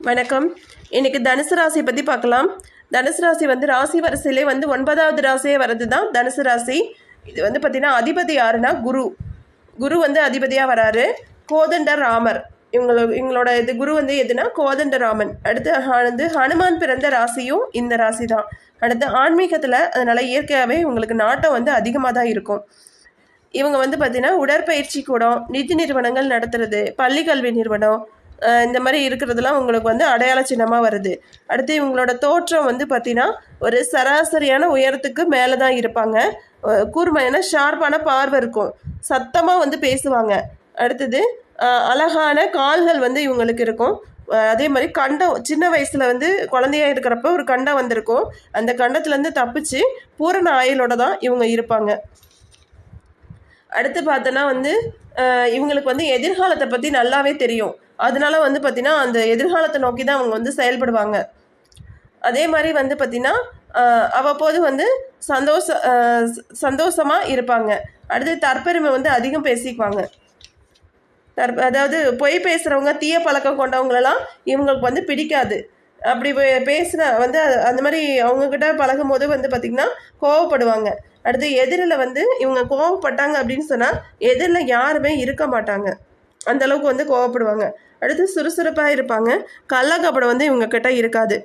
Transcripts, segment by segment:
வணக்கம். இன்னைக்கு தனுசு ராசி பற்றி பார்க்கலாம். தனுசு ராசி வந்து ராசி வரிசையிலே வந்து 9வது ராசியே வர்றது தான் தனுசு ராசி. இது வந்து பார்த்திங்கன்னா அதிபதி யாருன்னா குரு வந்து அதிபதியாக வராரு. கோதண்ட ராமர் இவங்களோட இது குரு வந்து எதுனா கோதண்ட ராமன். அடுத்து வந்து ஹனுமான் பிறந்த ராசியும் இந்த ராசி தான். அடுத்து ஆன்மீகத்தில் அதனால் இயற்கையாகவே உங்களுக்கு நாட்டம் வந்து அதிகமாக தான் இருக்கும். இவங்க வந்து பார்த்திங்கன்னா உடற்பயிற்சி கூடம், நிதி நிறுவனங்கள் நடத்துறது, பள்ளி கல்வி நிறுவனம் இந்த மாதிரி இருக்கிறதுலாம் உங்களுக்கு வந்து அடையாள சின்னமாக வருது. அடுத்து இவங்களோட தோற்றம் வந்து பார்த்திங்கன்னா ஒரு சராசரியான உயரத்துக்கு மேலே தான் இருப்பாங்க. கூர்மையான ஷார்ப்பான பார்வை இருக்கும். சத்தமாக வந்து பேசுவாங்க. அடுத்தது அழகான கால்கள் வந்து இவங்களுக்கு இருக்கும். அதே மாதிரி கண்டம் சின்ன வயசில் வந்து குழந்தையாக இருக்கிறப்ப ஒரு கண்டம் வந்திருக்கும். அந்த கண்டத்துலேருந்து தப்பிச்சு பூரண ஆயுளோட தான் இவங்க இருப்பாங்க. அடுத்து பார்த்தோன்னா வந்து இவங்களுக்கு வந்து எதிர்காலத்தை பற்றி நல்லாவே தெரியும். அதனால வந்து பார்த்திங்கன்னா அந்த எதிர்காலத்தை நோக்கி தான் அவங்க வந்து செயல்படுவாங்க. அதே மாதிரி வந்து பார்த்திங்கன்னா அவ்வப்போது வந்து சந்தோஷமாக இருப்பாங்க. அடுத்து தற்பெருமை வந்து அதிகம் பேசிக்குவாங்க. அதாவது பொய் பேசுகிறவங்க, தீய பழக்கம் கொண்டவங்களெல்லாம் இவங்களுக்கு வந்து பிடிக்காது. அப்படி பேசுகிற வந்து அந்த மாதிரி அவங்கக்கிட்ட பழகும் போது வந்து பார்த்திங்கன்னா கோவப்படுவாங்க. அடுத்து எதிரில் வந்து இவங்க கோவப்பட்டாங்க அப்படின்னு சொன்னால் எதிரில் யாருமே இருக்க மாட்டாங்க. அந்தளவுக்கு வந்து கோவப்படுவாங்க. அடுத்து சுறுசுறுப்பாக இருப்பாங்க. கள்ளக்கபடம் வந்து இவங்கக்கிட்ட இருக்காது.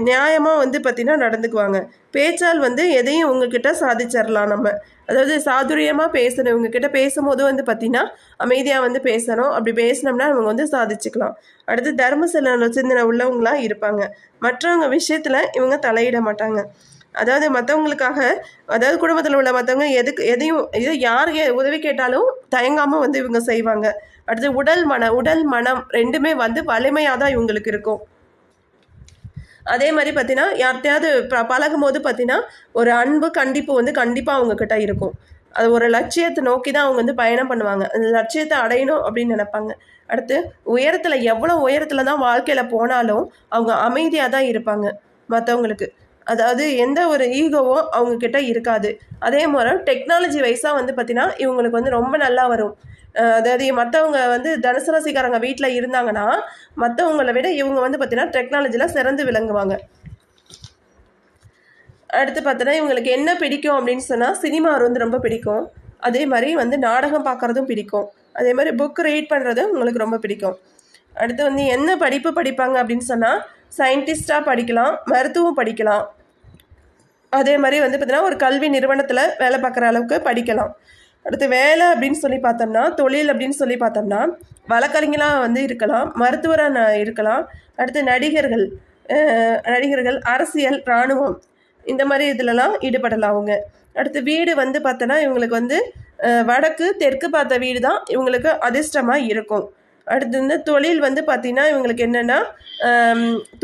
நியாயமாக வந்து பார்த்திங்கன்னா நடந்துக்குவாங்க. பேச்சால் வந்து எதையும் உங்ககிட்ட சாதிச்சிடலாம் நம்ம. அதாவது சாதுரியமாக பேசணும். இவங்கக்கிட்ட பேசும்போது வந்து பார்த்திங்கன்னா அமைதியாக வந்து பேசணும். அப்படி பேசினோம்னா அவங்க வந்து சாதிச்சுக்கலாம். அடுத்து தர்ம சிந்தனை உள்ளவங்களாக இருப்பாங்க. மற்றவங்க விஷயத்தில் இவங்க தலையிட மாட்டாங்க. அதாவது மற்றவங்களுக்காக, அதாவது குடும்பத்தில் உள்ள மற்றவங்க எதையும் யார் உதவி கேட்டாலும் தயங்காமல் வந்து இவங்க செய்வாங்க. அடுத்து உடல் மனம் ரெண்டுமே வந்து வலிமையாக தான் இவங்களுக்கு இருக்கும். அதே மாதிரி பார்த்தீங்கன்னா யார்கிட்டையாவது பழகும் போது பார்த்தீங்கன்னா ஒரு அன்பு கண்டிப்பு வந்து கண்டிப்பாக அவங்கக்கிட்ட இருக்கும். அது ஒரு லட்சியத்தை நோக்கி தான் அவங்க வந்து பயணம் பண்ணுவாங்க. அந்த லட்சியத்தை அடையணும் அப்படின்னு நினைப்பாங்க. அடுத்து எவ்வளோ உயரத்தில் தான் வாழ்க்கையில் போனாலும் அவங்க அமைதியாக தான் இருப்பாங்க மற்றவங்களுக்கு. அதாவது எந்த ஒரு ஈகோவும் அவங்கக்கிட்ட இருக்காது. அதே மாதிரி டெக்னாலஜி வைஸாக வந்து பார்த்திங்கன்னா இவங்களுக்கு வந்து ரொம்ப நல்லா வரும். அதாவது மற்றவங்க வந்து தனுசு ராசிக்காரங்க வீட்டில் இருந்தாங்கன்னா மற்றவங்களை விட இவங்க வந்து பார்த்திங்கன்னா டெக்னாலஜியில் சிறந்து விளங்குவாங்க. அடுத்து பார்த்தோன்னா இவங்களுக்கு என்ன பிடிக்கும் அப்படின்னு சொன்னால் சினிமா வந்து ரொம்ப பிடிக்கும். அதே மாதிரி வந்து நாடகம் பார்க்குறதும் பிடிக்கும். அதே மாதிரி புக் ரீட் பண்ணுறதும் உங்களுக்கு ரொம்ப பிடிக்கும். அடுத்து வந்து என்ன படிப்பு படிப்பாங்க அப்படின்னு சொன்னால் சயின்டிஸ்டாக படிக்கலாம், மருத்துவம் படிக்கலாம். அதே மாதிரி வந்து பார்த்திங்கன்னா ஒரு கல்வி நிறுவனத்தில் வேலை பார்க்குற அளவுக்கு படிக்கலாம். அடுத்து வேலை அப்படின்னு சொல்லி பார்த்தோம்னா, தொழில் அப்படின்னு சொல்லி பார்த்தோம்னா வழக்கறிஞராக வந்து இருக்கலாம், மருத்துவராக இருக்கலாம். அடுத்து நடிகர்கள், அரசியல், இராணுவம் இந்த மாதிரி இதிலலாம் ஈடுபடலாம் அவங்க. அடுத்து வீடு வந்து பார்த்தோன்னா இவங்களுக்கு வந்து வடக்கு தெற்கு பார்த்த வீடு தான் இவங்களுக்கு அதிர்ஷ்டமாக இருக்கும். அடுத்து வந்து தொழில் வந்து பார்த்திங்கன்னா இவங்களுக்கு என்னென்னா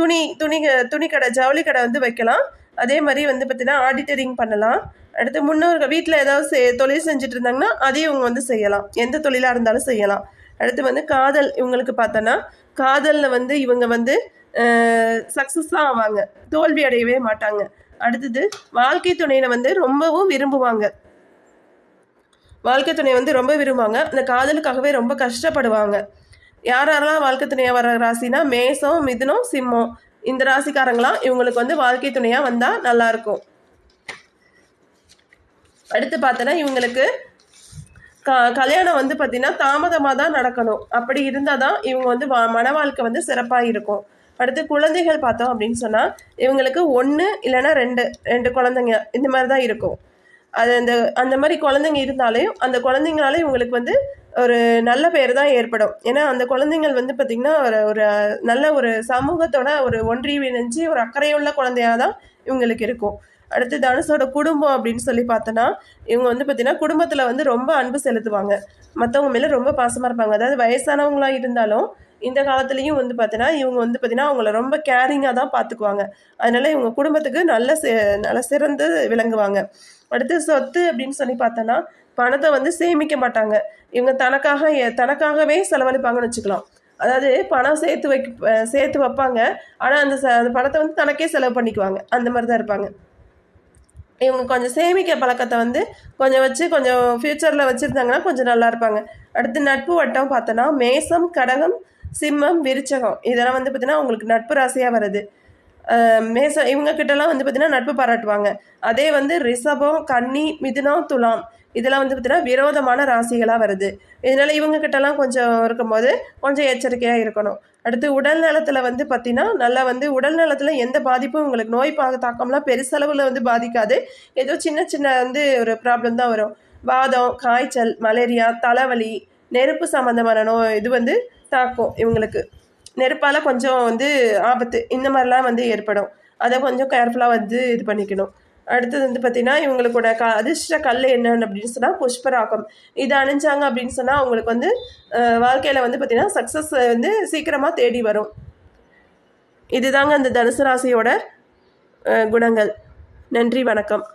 துணி கடை, ஜவுளி கடை வந்து வைக்கலாம். அதே மாதிரி வந்து பார்த்திங்கன்னா ஆடிட்டரிங் பண்ணலாம். அடுத்து முன்னோர்கள் வீட்டில் ஏதாவது தொழில் செஞ்சுட்டு இருந்தாங்கன்னா அதையும் இவங்க வந்து செய்யலாம். எந்த தொழிலாக இருந்தாலும் செய்யலாம். அடுத்து வந்து காதல் இவங்களுக்கு பார்த்தோன்னா காதலில் வந்து இவங்க வந்து சக்ஸஸாக ஆவாங்க, தோல்வி அடையவே மாட்டாங்க. அடுத்தது வாழ்க்கை துணையை வந்து ரொம்பவும் விரும்புவாங்க. வாழ்க்கை துணையை வந்து ரொம்ப விரும்புவாங்க. அந்த காதலுக்காகவே ரொம்ப கஷ்டப்படுவாங்க. யாரெல்லாம் வாழ்க்கை துணையாக வர ராசினா மேசம், மிதுனம், சிம்மம் இந்த ராசிக்காரங்களாம் இவங்களுக்கு வந்து வாழ்க்கை துணையாக வந்தால் நல்லாயிருக்கும். அடுத்து பார்த்தோன்னா இவங்களுக்கு கல்யாணம் வந்து பார்த்திங்கன்னா தாமதமாக தான் நடக்கணும். அப்படி இருந்தால் தான் இவங்க வந்து மன வாழ்க்கை வந்து சிறப்பாக இருக்கும். அடுத்து குழந்தைகள் பார்த்தோம் அப்படின்னு சொன்னால் இவங்களுக்கு 1 இல்லைன்னா 2 குழந்தைங்க இந்த மாதிரி தான் இருக்கும். அது அந்த மாதிரி குழந்தைங்க இருந்தாலும் அந்த குழந்தைங்களால இவங்களுக்கு வந்து ஒரு நல்ல பேர் தான் ஏற்படும். ஏன்னா அந்த குழந்தைங்கள் வந்து பார்த்திங்கன்னா ஒரு நல்ல ஒரு சமூகத்தோட ஒரு ஒன்றிணைஞ்சு ஒரு அக்கறையுள்ள குழந்தையாக தான் இவங்களுக்கு இருக்கும். அடுத்து தனுசோட குடும்பம் அப்படின்னு சொல்லி பார்த்தோன்னா இவங்க வந்து பார்த்திங்கன்னா குடும்பத்தில் வந்து ரொம்ப அன்பு செலுத்துவாங்க. மற்றவங்க மேலே ரொம்ப பாசமாக இருப்பாங்க. அதாவது வயசானவங்களாக இருந்தாலும் இந்த காலத்துலேயும் வந்து பார்த்தீங்கன்னா இவங்க வந்து பார்த்திங்கன்னா அவங்கள ரொம்ப கேரிங்காக தான் பார்த்துக்குவாங்க. அதனால் இவங்க குடும்பத்துக்கு நல்ல சிறந்து விளங்குவாங்க. அடுத்து சொத்து அப்படின்னு சொல்லி பார்த்தோன்னா பணத்தை வந்து சேமிக்க மாட்டாங்க. இவங்க தனக்காகவே செலவழிப்பாங்கன்னு வச்சுக்கலாம். அதாவது பணம் சேர்த்து வைப்பாங்க. ஆனால் அந்த பணத்தை வந்து தனக்கே செலவு பண்ணிக்குவாங்க. அந்த மாதிரி தான் இருப்பாங்க. இவங்க கொஞ்சம் சேமிக்க பழக்கத்தை வந்து கொஞ்சம் ஃப்யூச்சரில் வச்சுருந்தாங்கன்னா கொஞ்சம் நல்லா இருப்பாங்க. அடுத்து நட்பு வட்டம் பார்த்தோன்னா மேசம், கடகம், சிம்மம், விருச்சகம் இதெல்லாம் வந்து பார்த்திங்கன்னா உங்களுக்கு நட்பு ராசியாக வருது. மேசம் இவங்கக்கிட்டலாம் வந்து பார்த்திங்கன்னா நட்பு பாராட்டுவாங்க. அதே வந்து ரிஷபம், கன்னி, மிதுனம், துலாம் இதெல்லாம் வந்து பார்த்திங்கன்னா விரோதமான ராசிகளாக வருது. இதனால் இவங்கக்கிட்டலாம் கொஞ்சம் இருக்கும்போது கொஞ்சம் எச்சரிக்கையாக இருக்கணும். அடுத்து உடல் நலத்தில் வந்து பார்த்திங்கன்னா நல்லா வந்து உடல் நலத்தில் எந்த பாதிப்பும் உங்களுக்கு நோய் தாக்கம்லாம் பெருசளவில் வந்து பாதிக்காது. ஏதோ சின்ன சின்ன வந்து ஒரு ப்ராப்ளம் தான் வரும். வாதம், காய்ச்சல், மலேரியா, தலைவலி, நெருப்பு சம்மந்தமான நோய் இது வந்து தாக்கும் இவங்களுக்கு. நெருப்பால் கொஞ்சம் வந்து ஆபத்து இந்த மாதிரிலாம் வந்து ஏற்படும். அதை கொஞ்சம் கேர்ஃபுல்லாக வந்து இது பண்ணிக்கணும். அடுத்தது வந்து பார்த்திங்கன்னா இவங்களுக்கூட அதிர்ஷ்ட கல் என்னன்னு அப்படின்னு சொன்னால் புஷ்பராகம். இதை அணிஞ்சாங்க அப்படின்னு சொன்னால் அவங்களுக்கு வந்து வாழ்க்கையில் வந்து பார்த்திங்கன்னா சக்ஸஸ் வந்து சீக்கிரமாக தேடி வரும். இதுதாங்க அந்த தனுசு ராசியோட குணங்கள். நன்றி, வணக்கம்.